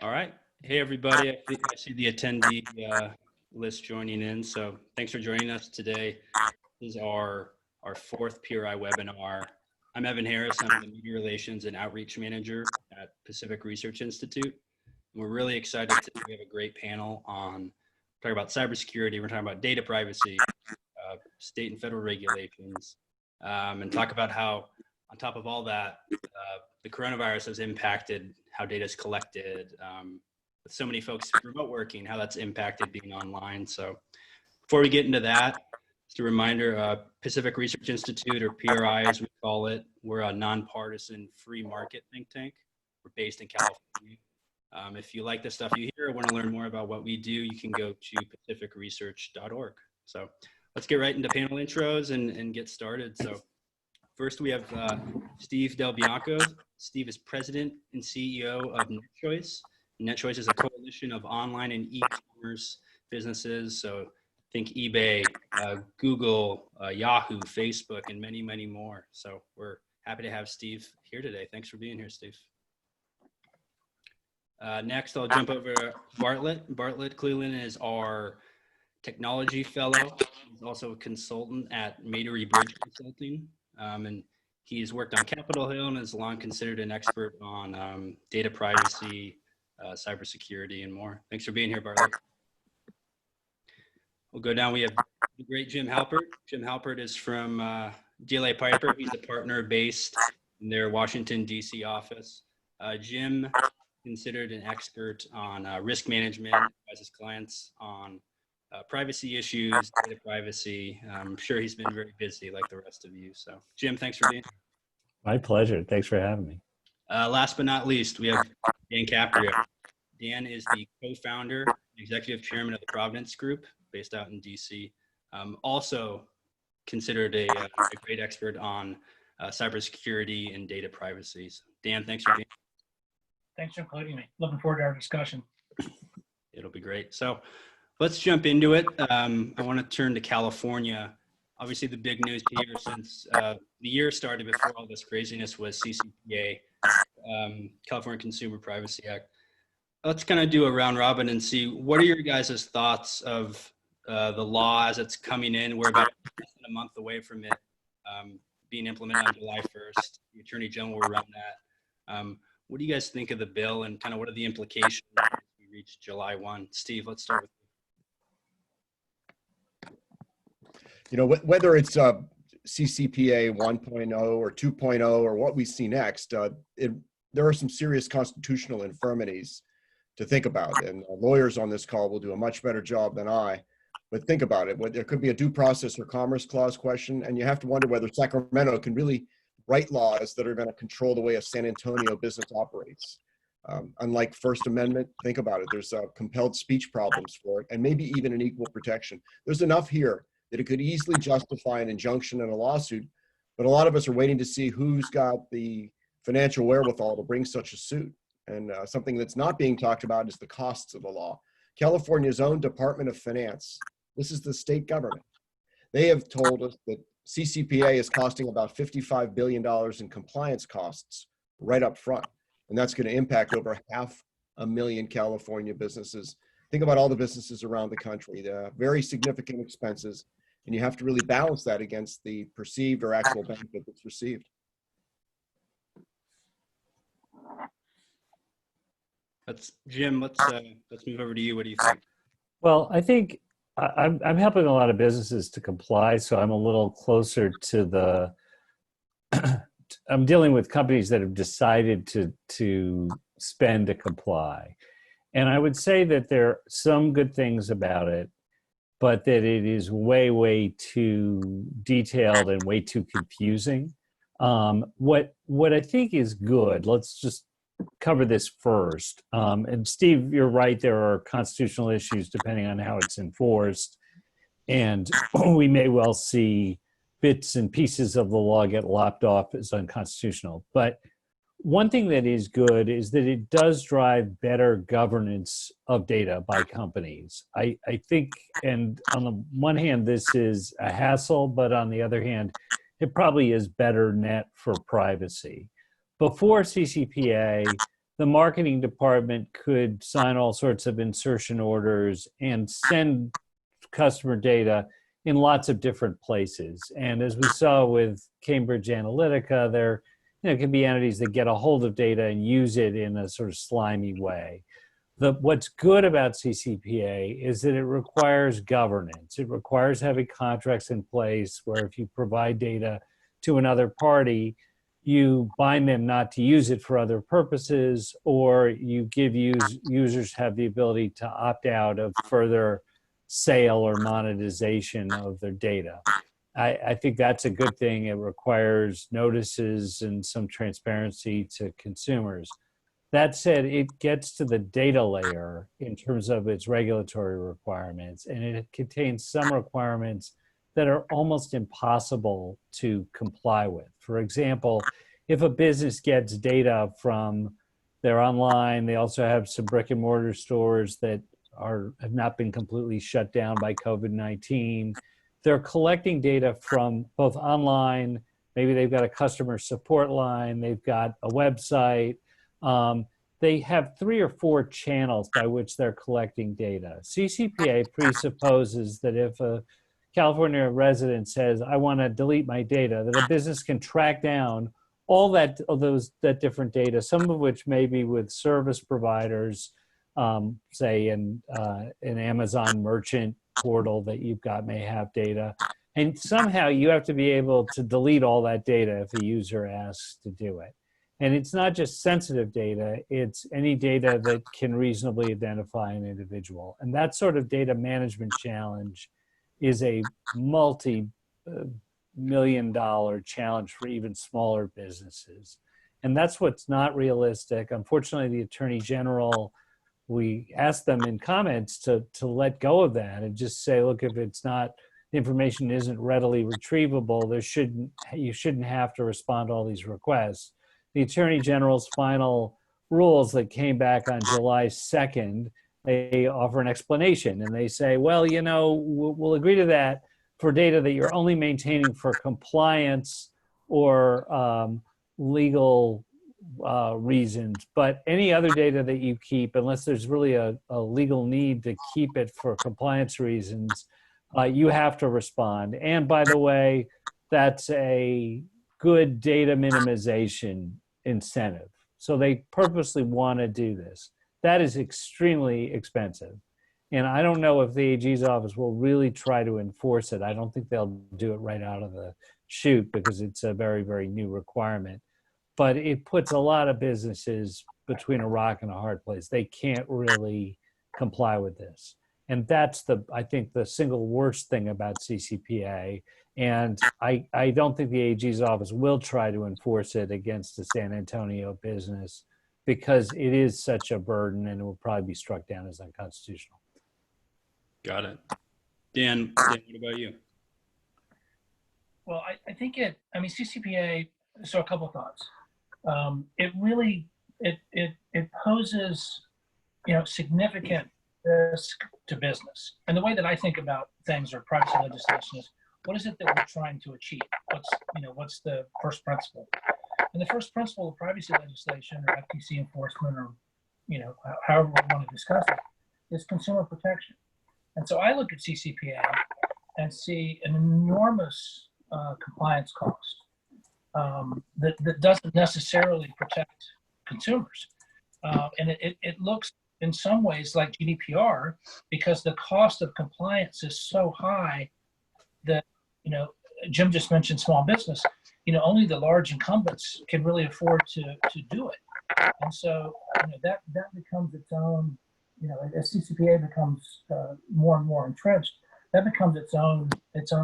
All right. Hey, everybody. I see the attendee list joining in. So thanks for joining us today. This is our fourth PRI webinar. I'm Evan Harris. I'm the Media Relations and Outreach Manager at Pacific Research Institute. And we're really excited today. We have a great panel on talking about cybersecurity. We're talking about data privacy, state and federal regulations, and talk about how, on top of all that, the coronavirus has impacted how data is collected, with so many folks remote working, how that's impacted being online. So before we get into that, just a reminder, Pacific Research Institute, or PRI as we call it, we're a nonpartisan free market think tank. We're based in California. If you like the stuff you hear or want to learn more about what we do, you can go to pacificresearch.org. So let's get right into panel intros and get started. So first we have Steve DelBianco. Steve is president and CEO of NetChoice. NetChoice is a coalition of online and e-commerce businesses. So think eBay, Google, Yahoo, Facebook, and many, many more. So we're happy to have Steve here today. Thanks for being here, Steve. Next, I'll jump over to Bartlett. Bartlett Cleland is our technology fellow. He's also a consultant at Matery Bridge Consulting. And he's worked on Capitol Hill and is long considered an expert on data privacy, cybersecurity, and more. Thanks for being here, Bartlett. We'll go down. We have the great Jim Halpert. Jim Halpert is from DLA Piper. He's a partner based in their Washington, D.C. office. Jim considered an expert on risk management, advises clients on privacy issues, data privacy. I'm sure he's been very busy like the rest of you. So Jim, thanks for being here. My pleasure. Thanks for having me. Last but not least, we have Dan Caprio. Dan is the co-founder and executive chairman of the Providence Group based out in DC. Also considered a great expert on cybersecurity and data privacy. So Dan, thanks for being here. Thanks for including me. Looking forward to our discussion. It'll be great. So let's jump into it. I want to turn to California. Obviously, the big news here since the year started before all this craziness was CCPA, California Consumer Privacy Act. Let's kind of do a round robin and see what are your guys' thoughts of the law as it's coming in. We're about a month away from it being implemented on July 1st. The Attorney General will run that. What do you guys think of the bill and kind of what are the implications as we reach July 1? Steve, let's start with you. You know, whether it's CCPA 1.0 or 2.0 or what we see next, there are some serious constitutional infirmities to think about. And lawyers on this call will do a much better job than I. But think about it. There could be a due process or commerce clause question, and you have to wonder whether Sacramento can really write laws that are going to control the way a San Antonio business operates. Unlike First Amendment, think about it. There's compelled speech problems for it, and maybe even an equal protection. There's enough here that it could easily justify an injunction and a lawsuit, but a lot of us are waiting to see who's got the financial wherewithal to bring such a suit. And something that's not being talked about is the costs of the law. California's own Department of Finance, this is the state government. They have told us that CCPA is costing about $55 billion in compliance costs right up front. And that's going to impact over 500,000 California businesses. Think about all the businesses around the country. They're very significant expenses, and you have to really balance that against the perceived or actual benefit that's received. Jim, let's move over to you. What do you think? Well, I think I'm helping a lot of businesses to comply, so I'm a little closer to the, I'm dealing with companies that have decided to spend to comply. And I would say that there are some good things about it, but that it is way, way too detailed and way too confusing. What I think is good, let's just cover this first. And Steve, you're right, there are constitutional issues depending on how it's enforced. And we may well see bits and pieces of the law get lopped off as unconstitutional. But one thing that is good is that it does drive better governance of data by companies. I think, and on the one hand, this is a hassle, but on the other hand, it probably is better net for privacy. Before CCPA, the marketing department could sign all sorts of insertion orders and send customer data in lots of different places. And as we saw with Cambridge Analytica, there can be entities that get a hold of data and use it in a sort of slimy way. What's good about CCPA is that it requires governance. It requires having contracts in place where if you provide data to another party, you bind them not to use it for other purposes, or you give users have the ability to opt out of further sale or monetization of their data. I think that's a good thing. It requires notices and some transparency to consumers. That said, it gets to the data layer in terms of its regulatory requirements, and it contains some requirements that are almost impossible to comply with. For example, if a business gets data from their online, they also have some brick and mortar stores that have not been completely shut down by COVID-19. They're collecting data from both online, maybe they've got a customer support line, they've got a website. They have 3 or 4 channels by which they're collecting data. CCPA presupposes that if a California resident says, I want to delete my data, that a business can track down all that different data, some of which may be with service providers, say an Amazon merchant portal that you've got may have data. And somehow you have to be able to delete all that data if a user asks to do it. And it's not just sensitive data, it's any data that can reasonably identify an individual. And that sort of data management challenge is a multi-million-dollar challenge for even smaller businesses. And that's what's not realistic. Unfortunately, the Attorney General, we asked them in comments to let go of that and just say, look, if it's not, information isn't readily retrievable, you shouldn't have to respond to all these requests. The Attorney General's final rules that came back on July 2nd, they offer an explanation and they say, well, we'll agree to that for data that you're only maintaining for compliance or legal reasons, but any other data that you keep, unless there's really a legal need to keep it for compliance reasons, you have to respond. And by the way, that's a good data minimization incentive. So they purposely want to do this. That is extremely expensive. And I don't know if the AG's office will really try to enforce it. I don't think they'll do it right out of the chute because it's a very, very new requirement. But it puts a lot of businesses between a rock and a hard place. They can't really comply with this. And that's I think the single worst thing about CCPA. And I don't think the AG's office will try to enforce it against the San Antonio business because it is such a burden and it will probably be struck down as unconstitutional. Got it. Dan, what about you? Well, I think CCPA, so a couple of thoughts. It really, it poses, significant risk to business. And the way that I think about things or privacy legislation is, what is it that we're trying to achieve? What's the first principle? And the first principle of privacy legislation or FTC enforcement or, however we want to discuss it, is consumer protection. And so I look at CCPA and see an enormous compliance cost that doesn't necessarily protect consumers. And it looks in some ways like GDPR because the cost of compliance is so high that, Jim just mentioned small business, only the large incumbents can really afford to do it. And so, that becomes its own, as CCPA becomes more and more entrenched, that becomes its own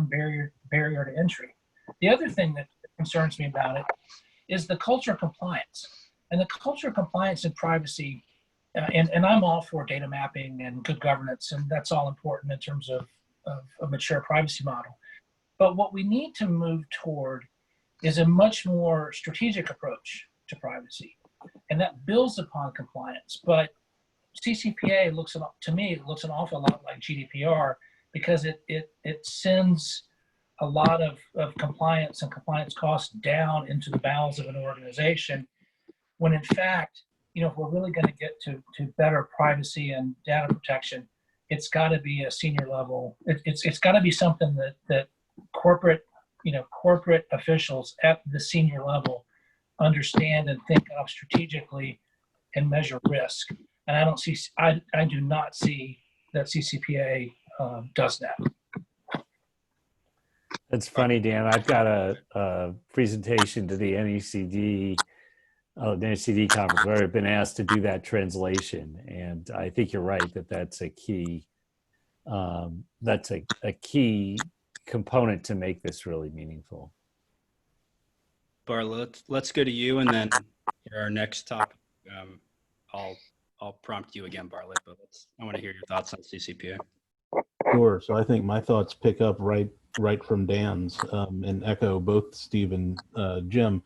barrier to entry. The other thing that concerns me about it is the culture of compliance. And the culture of compliance and privacy, and I'm all for data mapping and good governance, and that's all important in terms of a mature privacy model. But what we need to move toward is a much more strategic approach to privacy, and that builds upon compliance. But CCPA to me, it looks an awful lot like GDPR because it sends a lot of compliance and compliance costs down into the bowels of an organization when in fact if we're really going to get to better privacy and data protection, it's got to be a senior level. It's got to be something that corporate officials at the senior level understand and think of strategically and measure risk. And I do not see that CCPA does that. That's funny, Dan. I've got a presentation to the NECD conference where I've been asked to do that translation, and I think you're right that that's a key. That's a key component to make this really meaningful. Bartlett, let's go to you, and then for our next topic, I'll prompt you again, Bartlett. But I want to hear your thoughts on CCPA. Sure. So I think my thoughts pick up right from Dan's and echo both Steve and Jim.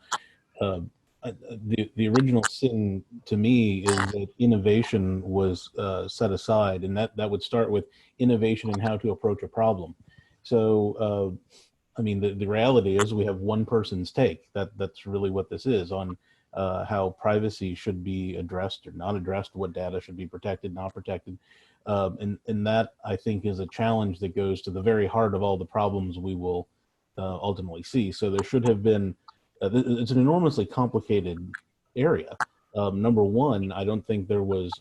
The original sin to me is that innovation was set aside, and that would start with innovation in how to approach a problem. So, I mean, the reality is we have one person's take. That's really what this is on how privacy should be addressed or not addressed, what data should be protected, not protected. And that, I think, is a challenge that goes to the very heart of all the problems we will ultimately see. So there should have been, it's an enormously complicated area. Number one, I don't think there was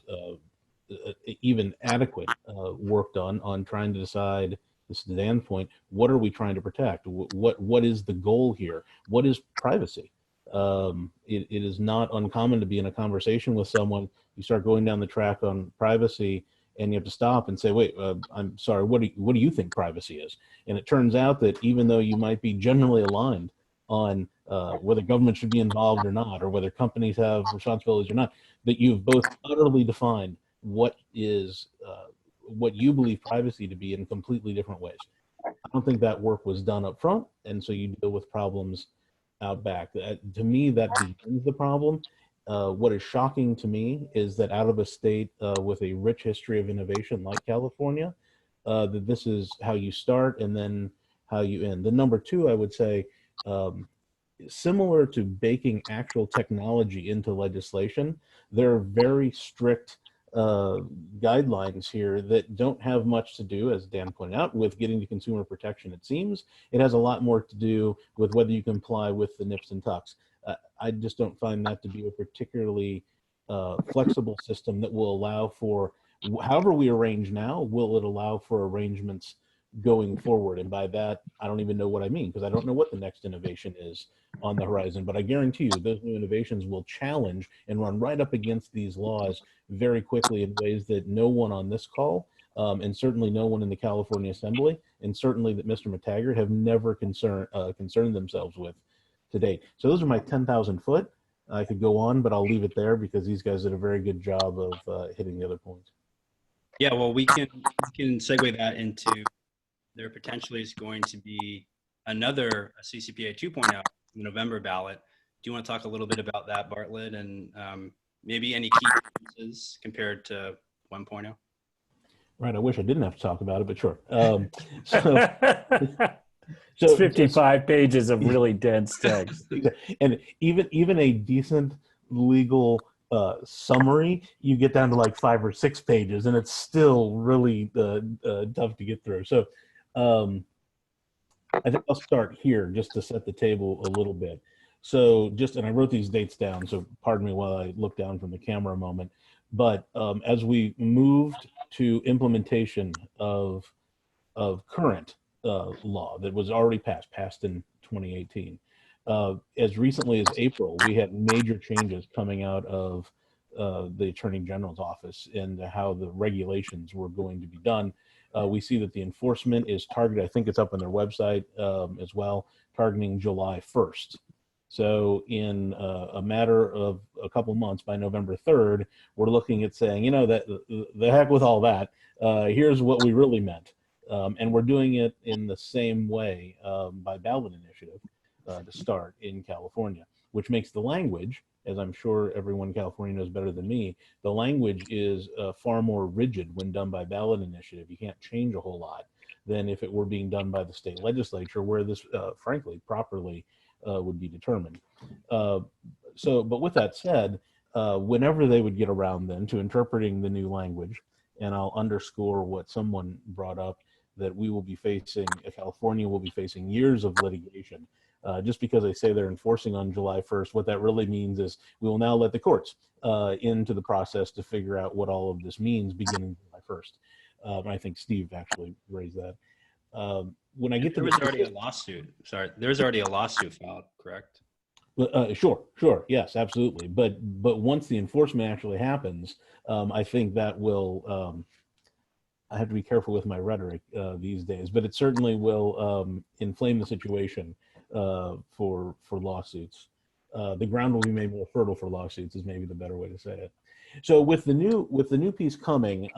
even adequate work done on trying to decide, this is Dan's point, what are we trying to protect? What is the goal here? What is privacy? It is not uncommon to be in a conversation with someone, you start going down the track on privacy, and you have to stop and say, wait, I'm sorry, what do you think privacy is? And it turns out that even though you might be generally aligned on whether government should be involved or not, or whether companies have responsibilities or not, that you've both utterly defined what is what you believe privacy to be in completely different ways. I don't think that work was done up front, and so you deal with problems out back. To me, that begins the problem. What is shocking to me is that out of a state with a rich history of innovation like California, that this is how you start and then how you end. The number two, I would say, similar to baking actual technology into legislation, there are very strict guidelines here that don't have much to do, as Dan pointed out, with getting to consumer protection. It seems it has a lot more to do with whether you comply with the nips and tucks. I just don't find that to be a particularly flexible system that will allow for, however we arrange now, will it allow for arrangements going forward? And by that, I don't even know what I mean, because I don't know what the next innovation is on the horizon. But I guarantee you those new innovations will challenge and run right up against these laws very quickly in ways that no one on this call, and certainly no one in the California Assembly, and certainly that Mr. McTaggart have never concerned themselves with to date. So those are my 10,000 foot. I could go on, but I'll leave it there because these guys did a very good job of hitting the other points. Yeah, well, we can segue that into, there potentially is going to be another CCPA 2.0 in the November ballot. Do you want to talk a little bit about that, Bartlett, and maybe any key differences compared to 1.0? Right. I wish I didn't have to talk about it, but sure. It's 55 pages of really dense text. And even a decent legal summary, you get down to like 5 or 6 pages, and it's still really tough to get through. So I think I'll start here just to set the table a little bit. So and I wrote these dates down, so pardon me while I look down from the camera a moment. But as we moved to implementation of current law that was already passed in 2018, as recently as April, we had major changes coming out of the Attorney General's office and how the regulations were going to be done. We see that the enforcement is targeted, I think it's up on their website as well, targeting July 1st. So in a matter of a couple months, by November 3rd, we're looking at saying, you know, that the heck with all that, here's what we really meant. And we're doing it in the same way by ballot initiative to start in California, which makes the language, as I'm sure everyone in California knows better than me, the language is far more rigid when done by ballot initiative. You can't change a whole lot than if it were being done by the state legislature, where this, frankly, properly would be determined. But with that said, whenever they would get around then to interpreting the new language, and I'll underscore what someone brought up, that we will be facing, California will be facing years of litigation. Just because they say they're enforcing on July 1st, what that really means is we will now let the courts into the process to figure out what all of this means beginning July 1st. I think Steve actually raised that. When I get to there was already a lawsuit. Sorry, there's already a lawsuit filed, correct? Sure, yes, absolutely. But once the enforcement actually happens, I think that will. I have to be careful with my rhetoric these days, but it certainly will inflame the situation for lawsuits. The ground will be made more fertile for lawsuits, is maybe the better way to say it. So with the new piece coming,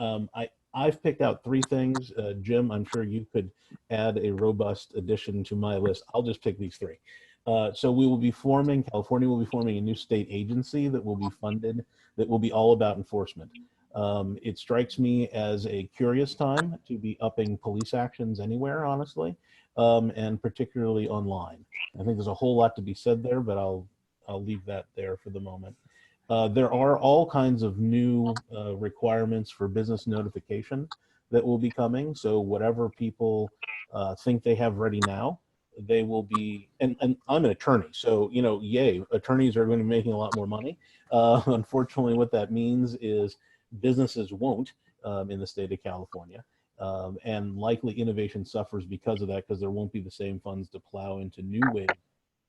I've picked out three things. Jim, I'm sure you could add a robust addition to my list. I'll just pick these three. So California will be forming a new state agency that will be funded, that will be all about enforcement. It strikes me as a curious time to be upping police actions anywhere, honestly, and particularly online. I think there's a whole lot to be said there, but I'll leave that there for the moment. There are all kinds of new requirements for business notification that will be coming. So whatever people think they have ready now, they will be, and I'm an attorney, so, yay, attorneys are going to be making a lot more money. Unfortunately, what that means is businesses won't in the state of California. And likely innovation suffers because of that, because there won't be the same funds to plow into new ways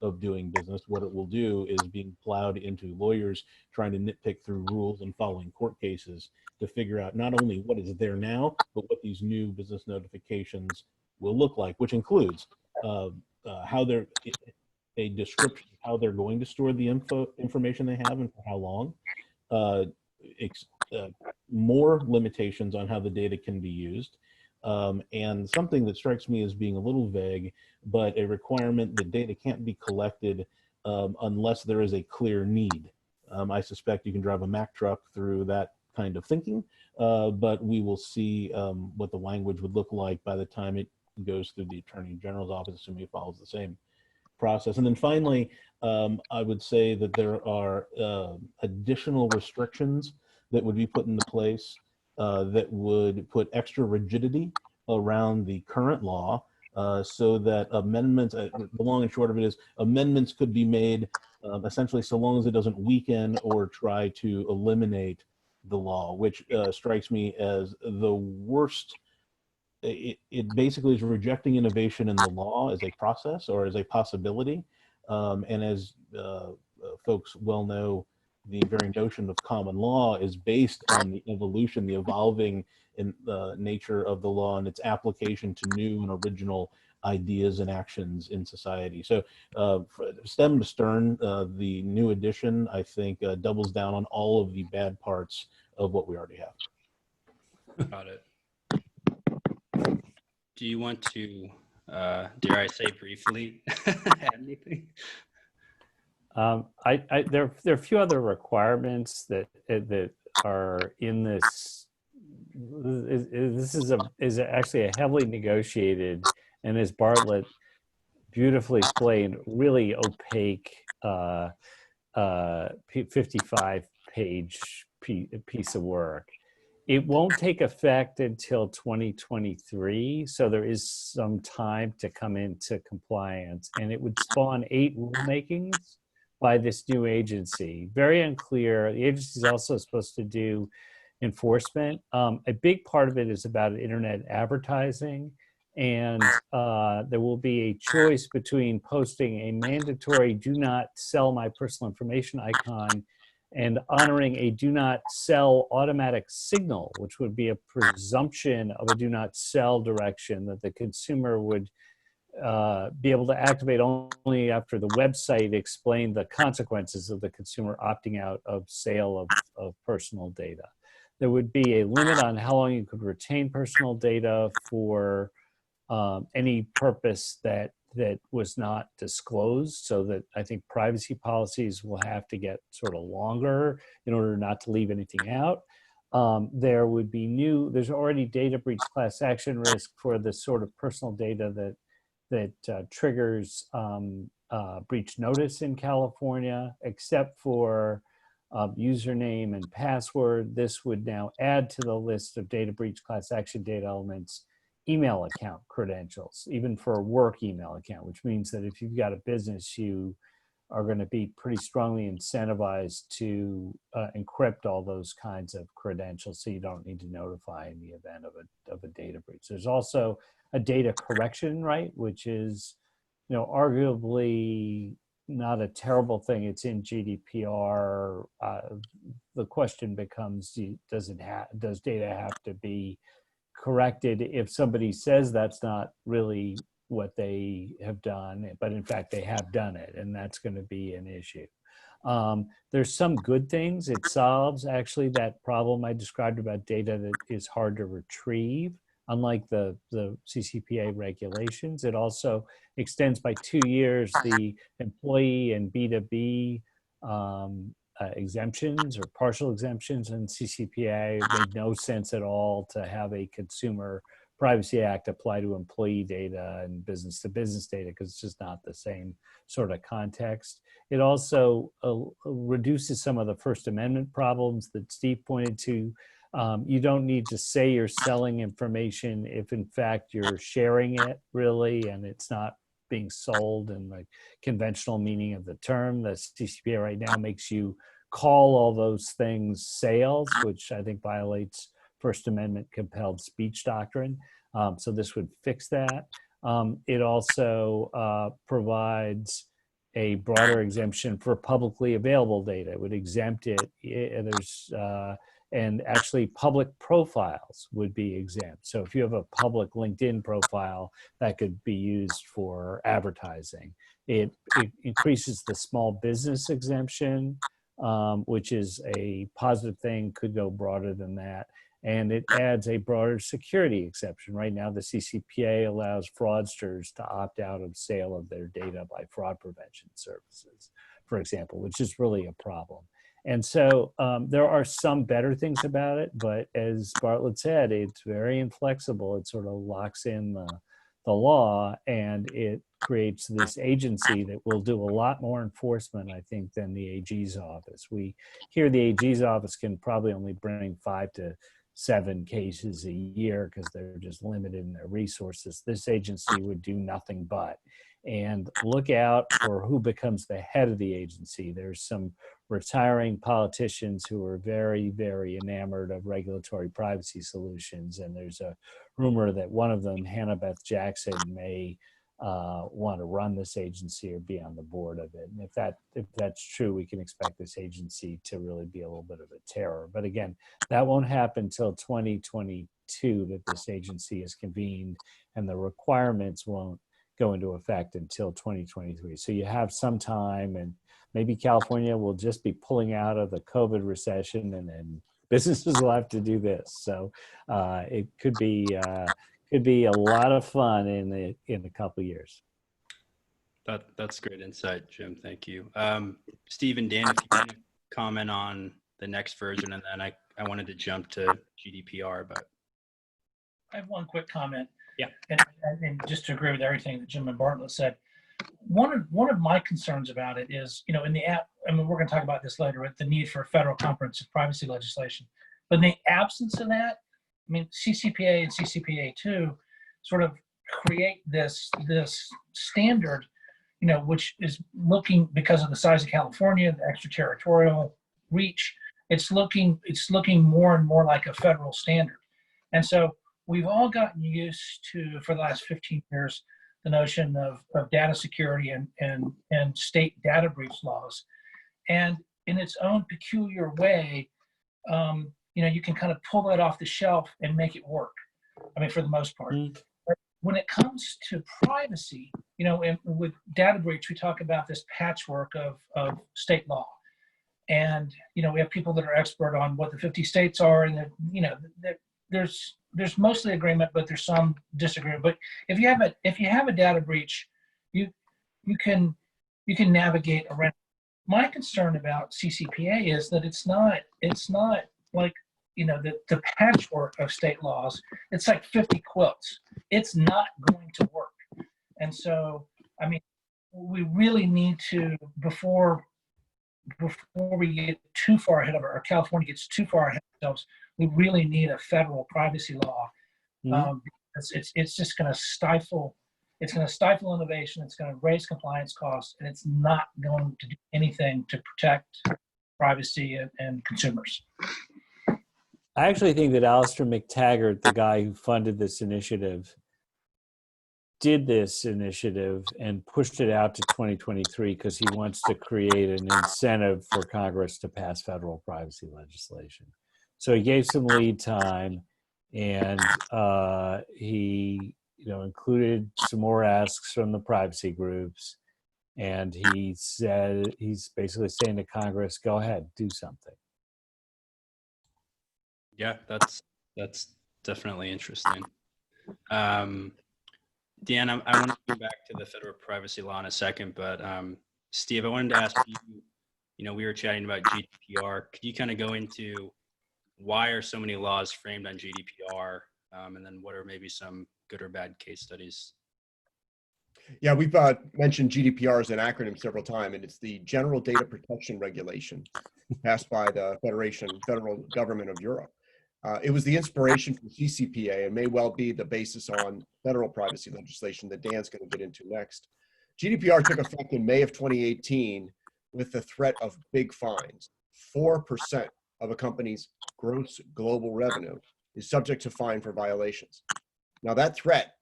of doing business. What it will do is being plowed into lawyers trying to nitpick through rules and following court cases to figure out not only what is there now, but what these new business notifications will look like, which includes how they're a description of how they're going to store the information they have and for how long. More limitations on how the data can be used. And something that strikes me as being a little vague, but a requirement that data can't be collected unless there is a clear need. I suspect you can drive a Mack truck through that kind of thinking, but we will see what the language would look like by the time it goes through the Attorney General's office, assuming it follows the same process. And then finally, I would say that there are additional restrictions that would be put into place that would put extra rigidity around the current law so that amendments, the long and short of it is, amendments could be made essentially so long as it doesn't weaken or try to eliminate the law, which strikes me as the worst. It basically is rejecting innovation in the law as a process or as a possibility. And as folks well know, the very notion of common law is based on the evolution, the evolving in nature of the law and its application to new and original ideas and actions in society. So stem to stern, the new edition, I think, doubles down on all of the bad parts of what we already have. Got it. Do you want to, dare I say briefly, add anything? There are a few other requirements that are in this. This is actually a heavily negotiated, and as Bartlett beautifully explained, really opaque 55-page piece of work. It won't take effect until 2023, so there is some time to come into compliance, and it would spawn 8 rulemakings by this new agency. Very unclear. The agency is also supposed to do enforcement. A big part of it is about internet advertising, and there will be a choice between posting a mandatory do not sell my personal information icon and honoring a do not sell automatic signal, which would be a presumption of a do not sell direction that the consumer would be able to activate only after the website explained the consequences of the consumer opting out of sale of personal data. There would be a limit on how long you could retain personal data for any purpose that was not disclosed, so that I think privacy policies will have to get sort of longer in order not to leave anything out. There would be there's already data breach class action risk for the sort of personal data that triggers breach notice in California, except for username and password. This would now add to the list of data breach class action data elements email account credentials, even for a work email account, which means that if you've got a business, you are going to be pretty strongly incentivized to encrypt all those kinds of credentials, so you don't need to notify in the event of a data breach. There's also a data correction right, which is, arguably not a terrible thing. It's in GDPR. The question becomes, does data have to be corrected if somebody says that's not really what they have done, but in fact they have done it, and that's going to be an issue. There's some good things. It solves actually that problem I described about data that is hard to retrieve. Unlike the CCPA regulations, it also extends by 2 years the employee and B2B exemptions or partial exemptions in CCPA. It made no sense at all to have a Consumer Privacy Act apply to employee data and business to business data, because it's just not the same sort of context. It also reduces some of the First Amendment problems that Steve pointed to. You don't need to say you're selling information if in fact you're sharing it really, and it's not being sold in the conventional meaning of the term. The CCPA right now makes you call all those things sales, which I think violates First Amendment compelled speech doctrine. So this would fix that. It also provides a broader exemption for publicly available data. It would exempt it. And actually public profiles would be exempt. So if you have a public LinkedIn profile, that could be used for advertising. It increases the small business exemption, which is a positive thing, could go broader than that. And it adds a broader security exception. Right now, the CCPA allows fraudsters to opt out of sale of their data by fraud prevention services, for example, which is really a problem. And so there are some better things about it, but as Bartlett said, it's very inflexible. It sort of locks in the law, and it creates this agency that will do a lot more enforcement, I think, than the AG's office. We hear the AG's office can probably only bring 5 to 7 cases a year because they're just limited in their resources. This agency would do nothing but. And look out for who becomes the head of the agency. There's some retiring politicians who are very, very enamored of regulatory privacy solutions. And there's a rumor that one of them, Hannah Beth Jackson, may want to run this agency or be on the board of it. And if that's true, we can expect this agency to really be a little bit of a terror. But again, that won't happen until 2022 that this agency is convened, and the requirements won't go into effect until 2023. So you have some time, and maybe California will just be pulling out of the COVID recession, and then businesses will have to do this. So it could be a lot of fun in a couple of years. That's great insight, Jim. Thank you. Steve and Dan, if you want to comment on the next version, and then I wanted to jump to GDPR, but I have one quick comment. Yeah. And just to agree with everything that Jim and Bartlett said, one of my concerns about it is, in the app, I mean, we're going to talk about this later, with the need for federal comprehensive privacy legislation. But in the absence of that, I mean, CCPA and CCPA2 sort of create this standard, which is looking, because of the size of California, the extraterritorial reach, it's looking more and more like a federal standard. And so we've all gotten used to, for the last 15 years, the notion of data security and state data breach laws. And in its own peculiar way, you can kind of pull that off the shelf and make it work. I mean, for the most part. But when it comes to privacy, and with data breach, we talk about this patchwork of state law. And, we have people that are expert on what the 50 states are, and there's mostly agreement, but there's some disagreement. But if you have a data breach, you can navigate around. My concern about CCPA is that it's not like the patchwork of state laws. It's like 50 quilts. It's not going to work. And so, I mean, we really need to, before before we get too far ahead of or California gets too far ahead of ourselves, we really need a federal privacy law. It's just going to stifle. It's going to stifle innovation. It's going to raise compliance costs, and it's not going to do anything to protect privacy and consumers. I actually think that Alistair McTaggart, the guy who funded this initiative, did this initiative and pushed it out to 2023 because he wants to create an incentive for Congress to pass federal privacy legislation. So he gave some lead time, and he included some more asks from the privacy groups. And he said, he's basically saying to Congress, go ahead, do something. Yeah, that's definitely interesting. Dan, I want to go back to the federal privacy law in a second, but Steve, I wanted to ask you, we were chatting about GDPR. Could you kind of go into why are so many laws framed on GDPR? And then what are maybe some good or bad case studies? Yeah, we've mentioned GDPR as an acronym several times, and it's the General Data Protection Regulation passed by the federal government of Europe. It was the inspiration for CCPA and may well be the basis on federal privacy legislation that Dan's going to get into next. GDPR took effect in May of 2018 with the threat of big fines. 4% of a company's gross global revenue is subject to fine for violations. Now that threat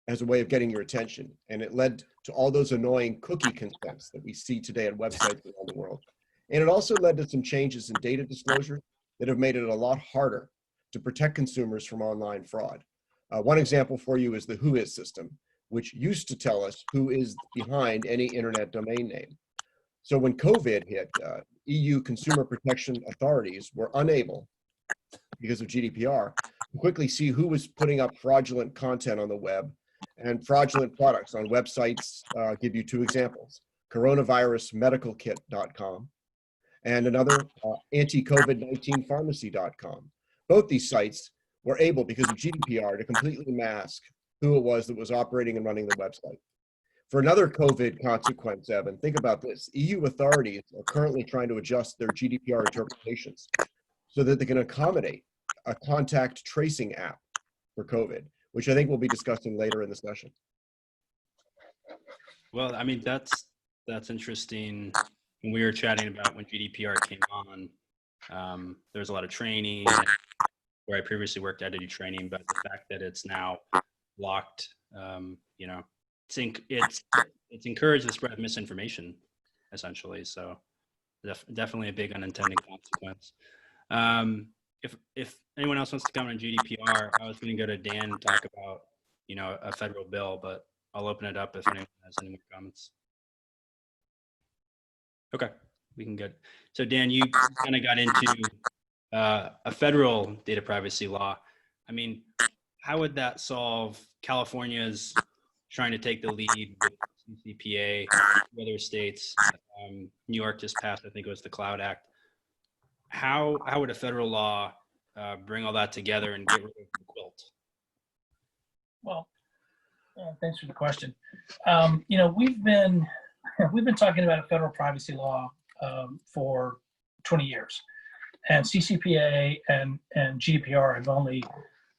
has a way of getting your attention, and it led to all those annoying cookie consents that we see today at websites around the world. And it also led to some changes in data disclosure that have made it a lot harder to protect consumers from online fraud. One example for you is the WHOIS system, which used to tell us who is behind any internet domain name. So when COVID hit, EU consumer protection authorities were unable, because of GDPR, to quickly see who was putting up fraudulent content on the web and fraudulent products on websites. I'll give you two examples: coronavirusmedicalkit.com and another anti-COVID-19 pharmacy.com. Both these sites were able, because of GDPR, to completely mask who it was that was operating and running the website. For another COVID consequence, Evan, think about this. EU authorities are currently trying to adjust their GDPR interpretations so that they can accommodate a contact tracing app for COVID, which I think we'll be discussing later in the session. Well, I mean, that's interesting. When we were chatting about when GDPR came on, there was a lot of training. Where I previously worked, I had to do training, but the fact that it's now locked, it's encouraged the spread of misinformation, essentially. So definitely a big unintended consequence. If anyone else wants to comment on GDPR, I was going to go to Dan and talk about, a federal bill, but I'll open it up if anyone has any more comments. Okay, we can get. So Dan, you kind of got into a federal data privacy law. I mean, how would that solve California's trying to take the lead with CCPA, other states? New York just passed, I think it was the Cloud Act. How would a federal law bring all that together and get rid of the quilt? Well, thanks for the question. We've been talking about a federal privacy law for 20 years, and CCPA and GDPR have only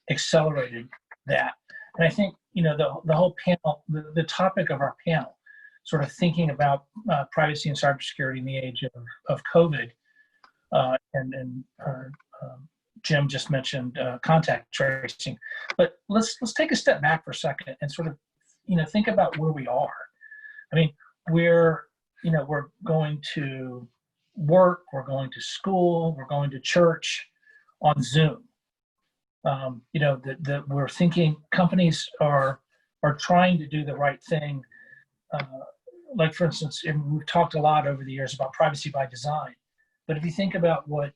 accelerated that. And I think the whole panel, the topic of our panel, sort of thinking about privacy and cybersecurity in the age of COVID, and Jim just mentioned contact tracing. But let's take a step back for a second and sort of think about where we are. I mean, we're going to work, we're going to school, we're going to church on Zoom. We're thinking companies are trying to do the right thing. Like, for instance, we've talked a lot over the years about privacy by design. But if you think about what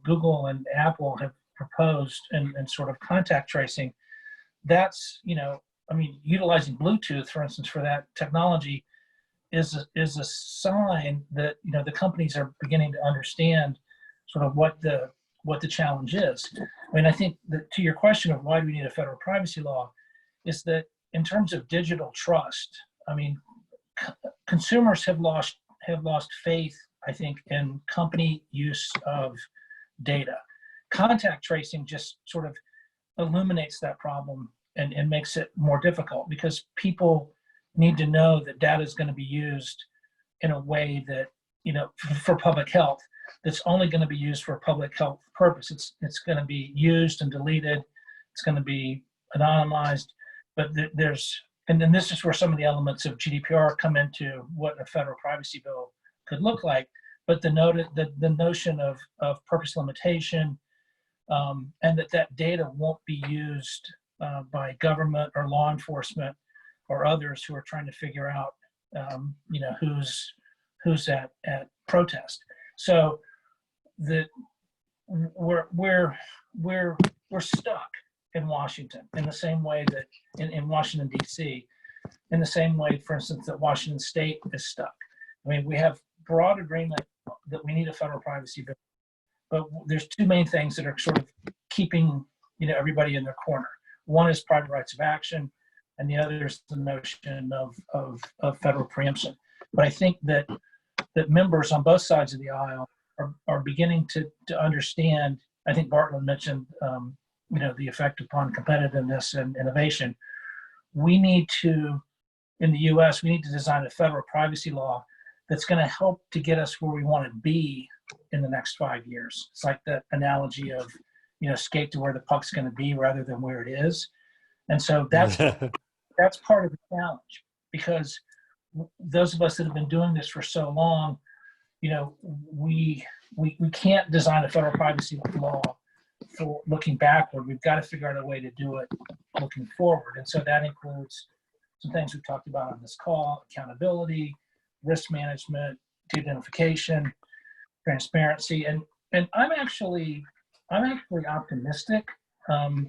Google and Apple have proposed and sort of contact tracing, that's utilizing Bluetooth, for instance, for that technology is a sign that the companies are beginning to understand sort of what the challenge is. I mean, I think that to your question of why do we need a federal privacy law, is that in terms of digital trust, I mean, consumers have lost faith, I think, in company use of data. Contact tracing just sort of illuminates that problem and makes it more difficult, because people need to know that data is going to be used in a way that, for public health, that's only going to be used for a public health purpose. It's going to be used and deleted. It's going to be anonymized. But and then this is where some of the elements of GDPR come into what a federal privacy bill could look like. But the notion of purpose limitation, and that data won't be used by government or law enforcement or others who are trying to figure out, who's at protest. So we're stuck in Washington in the same way that in Washington D.C. in the same way, for instance, that Washington State is stuck. I mean, we have broad agreement that we need a federal privacy bill, but there's two main things that are sort of keeping everybody in their corner. One is private rights of action, and the other is the notion of federal preemption. But I think that members on both sides of the aisle are beginning to understand. I think Bartlett mentioned the effect upon competitiveness and innovation. We need to, in the U.S., we need to design a federal privacy law that's going to help to get us where we want to be in the next 5 years. It's like the analogy of, skate to where the puck's going to be rather than where it is. And so that's part of the challenge, because those of us that have been doing this for so long, we can't design a federal privacy law for looking backward. We've got to figure out a way to do it looking forward. And so that includes some things we've talked about on this call: accountability, risk management, de-identification, transparency. And I'm actually optimistic. And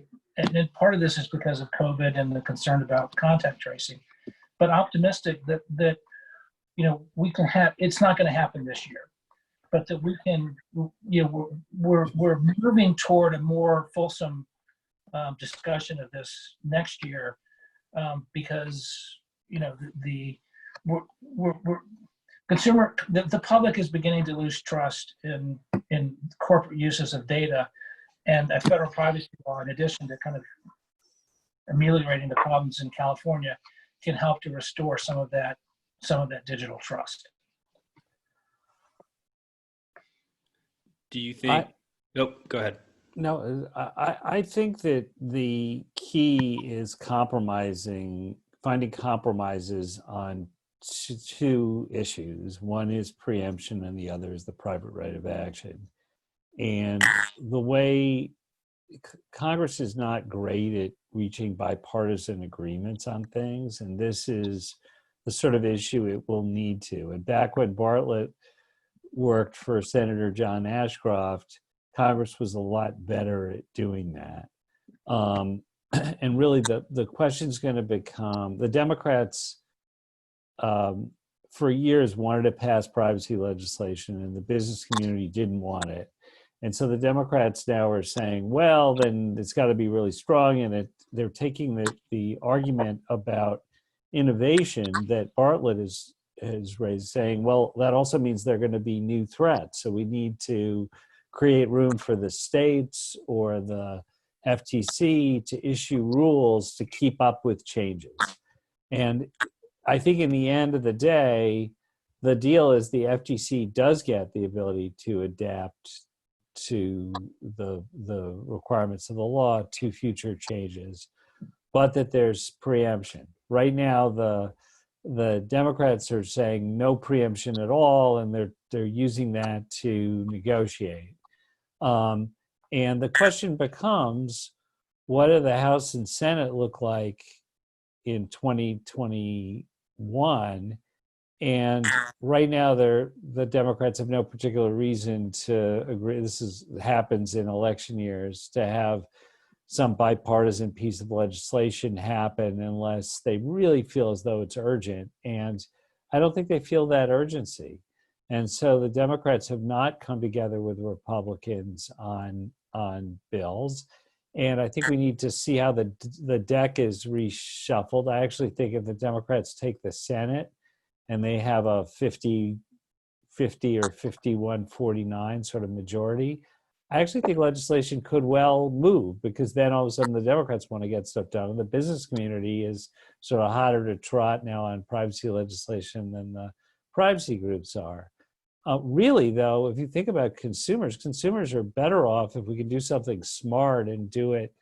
then part of this is because of COVID and the concern about contact tracing, but optimistic that we can have. It's not going to happen this year, but that we can. We're moving toward a more fulsome discussion of this next year, because the public is beginning to lose trust in corporate uses of data, and a federal privacy law, in addition to kind of ameliorating the problems in California, can help to restore some of that digital trust. Do you think? Nope. Go ahead. No, I think that the key is finding compromises on two issues. One is preemption, and the other is the private right of action. And the way Congress is not great at reaching bipartisan agreements on things, and this is the sort of issue it will need to. And back when Bartlett worked for Senator John Ashcroft, Congress was a lot better at doing that. And really the question's going to become, the Democrats for years wanted to pass privacy legislation, and the business community didn't want it. And so the Democrats now are saying, well, then it's got to be really strong. And they're taking the argument about innovation that Bartlett has raised, saying, well, that also means there are going to be new threats. So we need to create room for the states or the FTC to issue rules to keep up with changes. And I think in the end of the day, the deal is the FTC does get the ability to adapt to the requirements of the law to future changes, but that there's preemption. Right now, the Democrats are saying no preemption at all, and they're using that to negotiate. And the question becomes, what do the House and Senate look like in 2021? And right now, the Democrats have no particular reason to agree. This happens in election years, to have some bipartisan piece of legislation happen unless they really feel as though it's urgent. And I don't think they feel that urgency. And so the Democrats have not come together with Republicans on bills. And I think we need to see how the deck is reshuffled. I actually think if the Democrats take the Senate and they have a 50 50 or 51-49 sort of majority, I actually think legislation could well move, because then all of a sudden the Democrats want to get stuff done. And the business community is sort of hotter to trot now on privacy legislation than the privacy groups are. Really, though, if you think about consumers, consumers are better off if we can do something smart and do it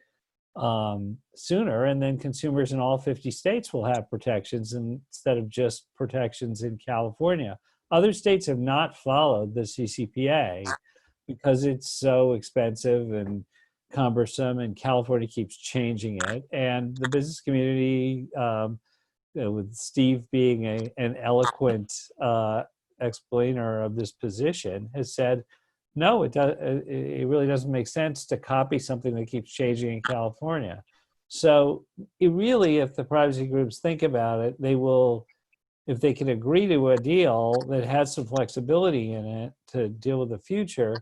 sooner. And then consumers in all 50 states will have protections instead of just protections in California. Other states have not followed the CCPA because it's so expensive and cumbersome, and California keeps changing it. And the business community, with Steve being an eloquent explainer of this position, has said, no, it really doesn't make sense to copy something that keeps changing in California. So it really, if the privacy groups think about it, they will, if they can agree to a deal that has some flexibility in it to deal with the future,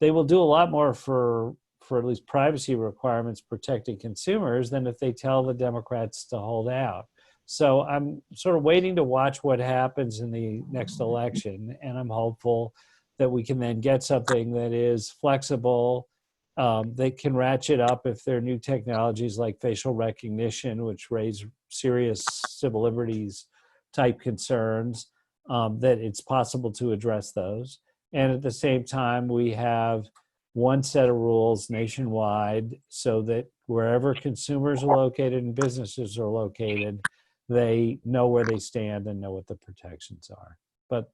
they will do a lot more for at least privacy requirements protecting consumers than if they tell the Democrats to hold out. So I'm sort of waiting to watch what happens in the next election, and I'm hopeful that we can then get something that is flexible, that can ratchet up if there are new technologies like facial recognition, which raise serious civil liberties type concerns, that it's possible to address those. And at the same time, we have one set of rules nationwide so that wherever consumers are located and businesses are located, they know where they stand and know what the protections are. But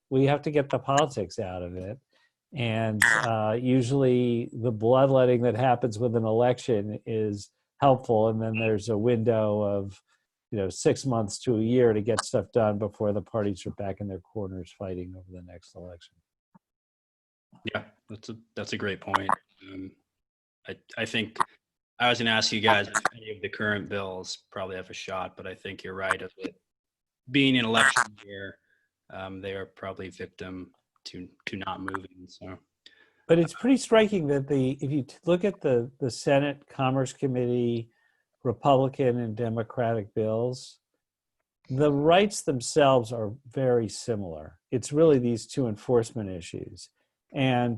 we have to get the politics out of it. And usually the bloodletting that happens with an election is helpful. And then there's a window of 6 months to a year to get stuff done before the parties are back in their corners fighting over the next election. Yeah, that's a great point. I think I was going to ask you guys if any of the current bills probably have a shot, but I think you're right. Of it being an election year, they are probably victim to not moving. So, but it's pretty striking that if you look at the Senate Commerce Committee Republican and Democratic bills, the rights themselves are very similar. It's really these two enforcement issues. And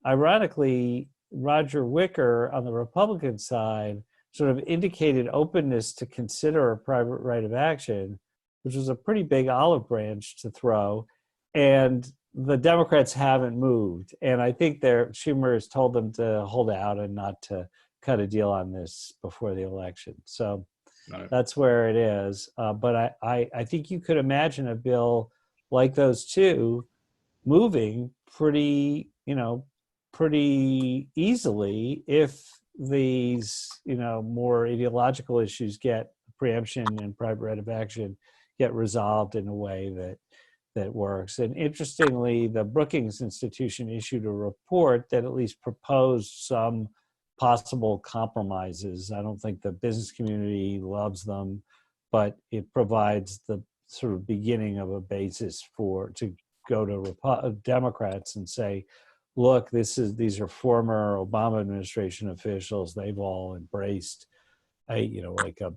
ironically, Roger Wicker on the Republican side sort of indicated openness to consider a private right of action, which was a pretty big olive branch to throw. And the Democrats haven't moved. And I think Schumer has told them to hold out and not to cut a deal on this before the election. So that's where it is. But I think you could imagine a bill like those two moving pretty easily if these, more ideological issues get preemption and private right of action get resolved in a way that works. And interestingly, the Brookings Institution issued a report that at least proposed some possible compromises. I don't think the business community loves them, but it provides the sort of beginning of a basis to go to Democrats and say, look, these are former Obama administration officials. They've all embraced a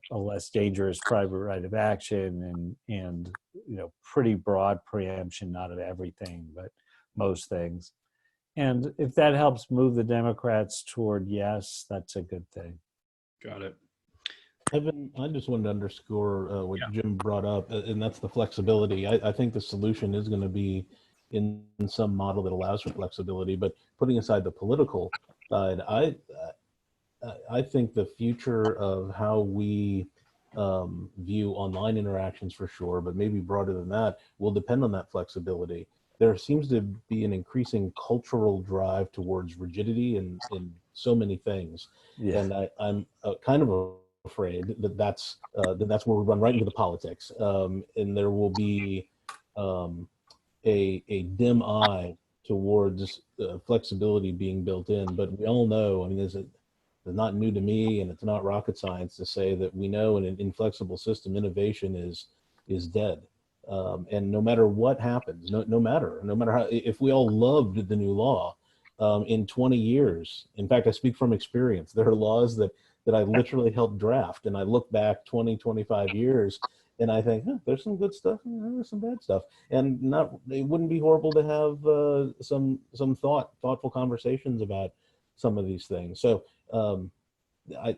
less dangerous private right of action and pretty broad preemption, not of everything, but most things. And if that helps move the Democrats toward yes, that's a good thing. Got it. Evan, I just wanted to underscore what Jim brought up, and that's the flexibility. I think the solution is going to be in some model that allows for flexibility, but putting aside the political side, I think the future of how we view online interactions for sure, but maybe broader than that, will depend on that flexibility. There seems to be an increasing cultural drive towards rigidity in so many things. Yeah. And I'm kind of afraid that's where we run right into the politics. And there will be a dim eye towards flexibility being built in. But we all know, it's not new to me, and it's not rocket science to say that we know in an inflexible system, innovation is dead. And no matter what happens, no matter how, if we all loved the new law, in 20 years, in fact, I speak from experience, there are laws that I literally helped draft, and I look back 20, 25 years, And I think, there's some good stuff, and there's some bad stuff, and it wouldn't be horrible to have some thoughtful conversations about some of these things. So I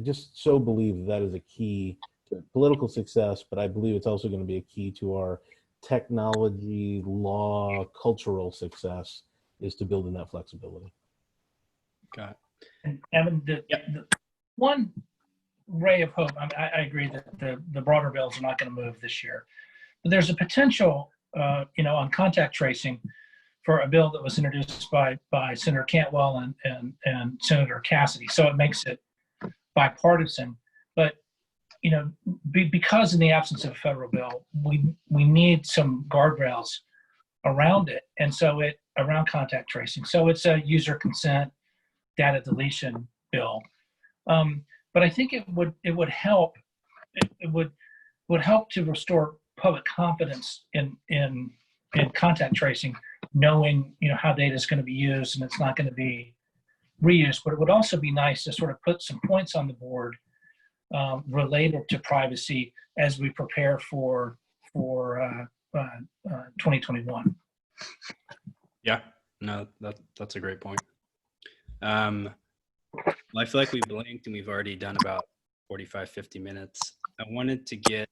just so believe that is a key to political success, but I believe it's also going to be a key to our technology, law, cultural success, is to build in that flexibility. Got it. And Evan, the one ray of hope, I agree that the broader bills are not going to move this year, but there's a potential, on contact tracing for a bill that was introduced by Senator Cantwell and Senator Cassidy. So it makes it bipartisan, but because in the absence of a federal bill, we need some guardrails around it, and so around contact tracing. So it's a user consent data deletion bill, but I think it would help to restore public confidence in contact tracing, knowing how data is going to be used and it's not going to be reused. But it would also be nice to sort of put some points on the board related to privacy as we prepare for 2021. Yeah, no, that's a great point. Well, I feel like we blinked and we've already done about 45, 50 minutes. I wanted to get